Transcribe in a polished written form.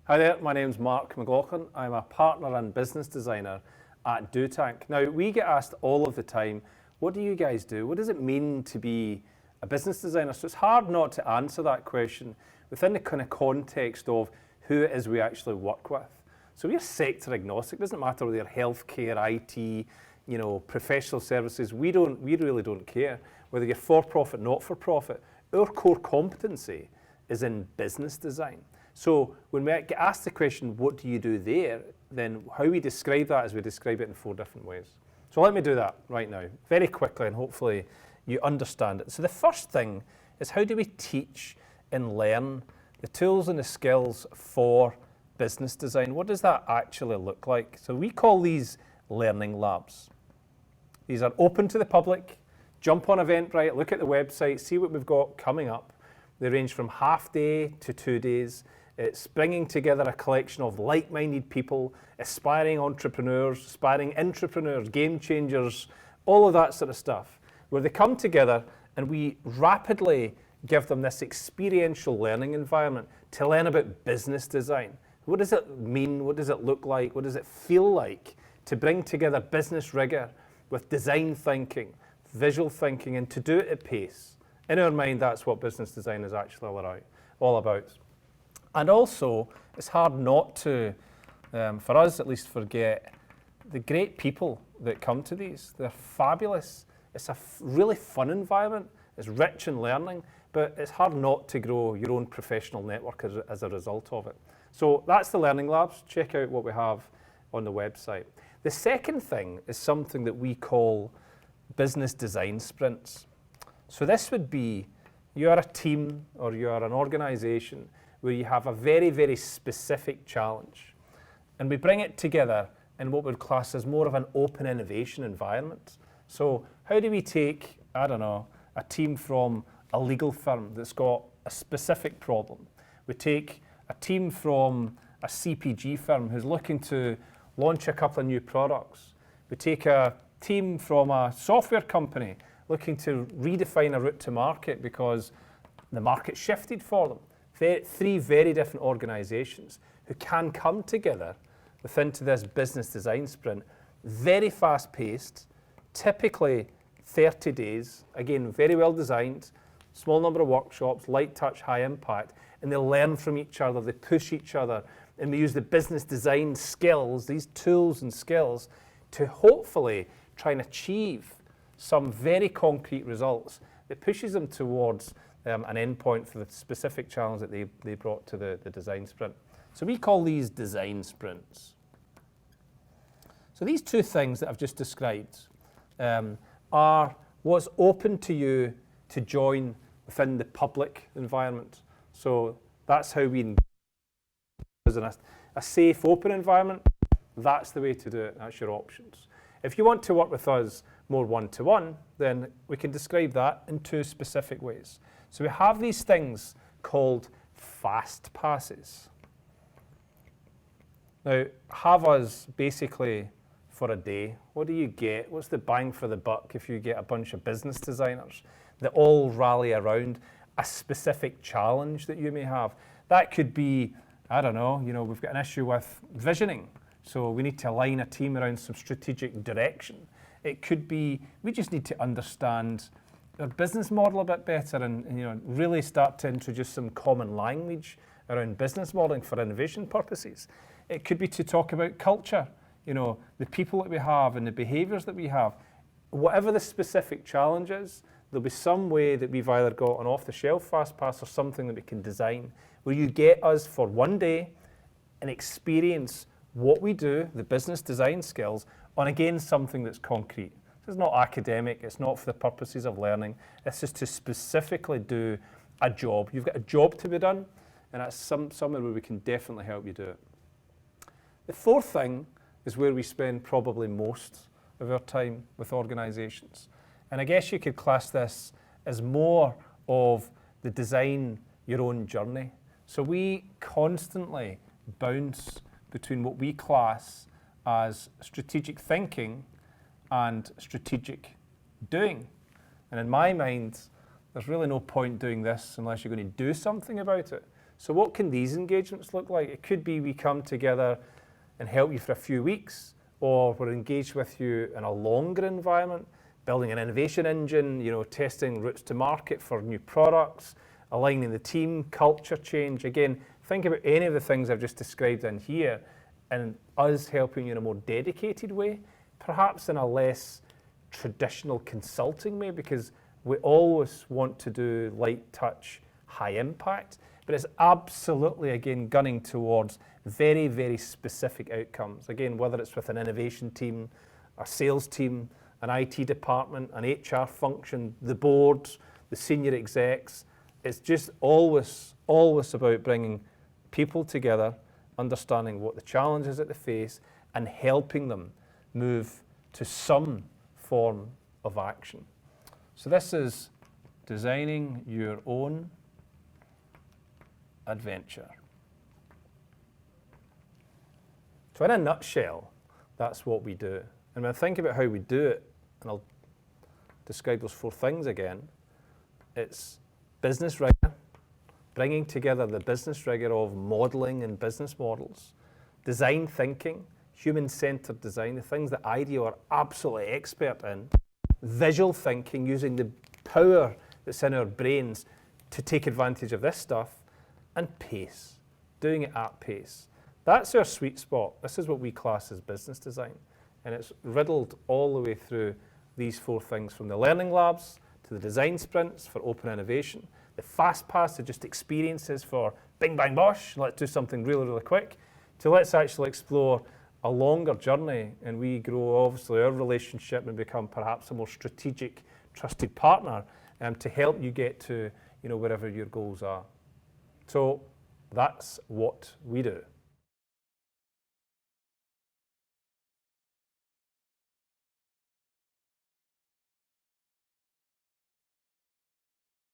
Hi there, my name's Marc McLaughlin. I'm a partner and business designer at DoTank. Now, we get asked all of the time, what do you guys do? What does it mean to be a business designer? So it's hard not to answer that question within the kind of context of who it is we actually work with. So we're sector agnostic. It doesn't matter whether you're healthcare, IT, professional services. We really don't care whether you're for-profit, not for-profit. Our core competency is in business design. So when we get asked the question, what do you do there? Then how we describe that is we describe it in 4 different ways. So let me do that right now, very quickly, and hopefully you understand it. So the first thing is, how do we teach and learn the tools and the skills for business design? What does that actually look like? So we call these learning labs. These are open to the public. Jump on Eventbrite, look at the website, see what we've got coming up. They range from half day to 2 days. It's bringing together a collection of like-minded people, aspiring entrepreneurs, aspiring intrapreneurs, game changers, all of that sort of stuff, where they come together and we rapidly give them this experiential learning environment to learn about business design. What does it mean? What does it look like? What does it feel like to bring together business rigor with design thinking, visual thinking, and to do it at pace? In our mind, that's what business design is actually all about. And also, it's hard not to, for us at least, forget the great people that come to these. They're fabulous. It's a really fun environment. It's rich in learning, but it's hard not to grow your own professional network as a result of it. So that's the learning labs. Check out what we have on the website. The second thing is something that we call business design sprints. So this would be, you're a team or you're an organization where you have a very, very specific challenge. And we bring it together in what we'd class as more of an open innovation environment. So how do we take, a team from a legal firm that's got a specific problem? We take a team from a CPG firm who's looking to launch a couple of new products. We take a team from a software company looking to redefine a route to market because the market shifted for them. 3 very different organizations who can come together within this business design sprint, very fast paced, typically 30 days, again, very well designed, small number of workshops, light touch, high impact, and they learn from each other, they push each other, and we use the business design skills, these tools and skills, to hopefully try and achieve some very concrete results that pushes them towards an endpoint for the specific challenge that they brought to the design sprint. So we call these design sprints. So these 2 things that I've just described are what's open to you to join within the public environment. So that's how we engage in a safe, open environment. That's the way to do it. That's your options. If you want to work with us more one-to-one, then we can describe that in 2 specific ways. So we have these things called fast passes. Now, have us basically for a day. What do you get? What's the bang for the buck if you get a bunch of business designers that all rally around a specific challenge that you may have? That could be, we've got an issue with visioning. So we need to align a team around some strategic direction. It could be, we just need to understand our business model a bit better and really start to introduce some common language around business modeling for innovation purposes. It could be to talk about culture, the people that we have and the behaviors that we have. Whatever the specific challenge is, there'll be some way that we've either got an off-the-shelf fast pass or something that we can design where you get us for 1 day and experience what we do, the business design skills, on again something that's concrete. This is not academic, it's not for the purposes of learning, it's just to specifically do a job. You've got a job to be done, and that's somewhere where we can definitely help you do it. The 4th thing is where we spend probably most of our time with organizations. And I guess you could class this as more of the design your own journey. So we constantly bounce between what we class as strategic thinking and strategic doing. And in my mind, there's really no point doing this unless you're going to do something about it. So what can these engagements look like? It could be we come together and help you for a few weeks, or we're engaged with you in a longer environment, building an innovation engine, testing routes to market for new products, aligning the team, culture change. Again, think about any of the things I've just described in here and us helping you in a more dedicated way, perhaps in a less traditional consulting way, because we always want to do light touch, high impact, but it's absolutely, again, gunning towards very, very specific outcomes. Again, whether it's with an innovation team, a sales team, an IT department, an HR function, the board, the senior execs, it's just always about bringing people together, understanding what the challenges that they face, and helping them move to some form of action. So this is designing your own adventure. So in a nutshell, that's what we do. And when I think about how we do it, and I'll describe those 4 things again, it's business rigor, bringing together the business rigor of modeling and business models, design thinking, human-centered design, the things that IDEO are absolutely expert in, visual thinking, using the power that's in our brains to take advantage of this stuff, and pace, doing it at pace. That's our sweet spot. This is what we class as business design. And it's riddled all the way through these 4 things, from the learning labs to the design sprints for open innovation, the fast pass to just experiences for bing, bang, bosh, let's do something really, really quick, to let's actually explore a longer journey, and we grow, obviously, our relationship and become perhaps a more strategic, trusted partner to help you get to wherever your goals are. So that's what we do.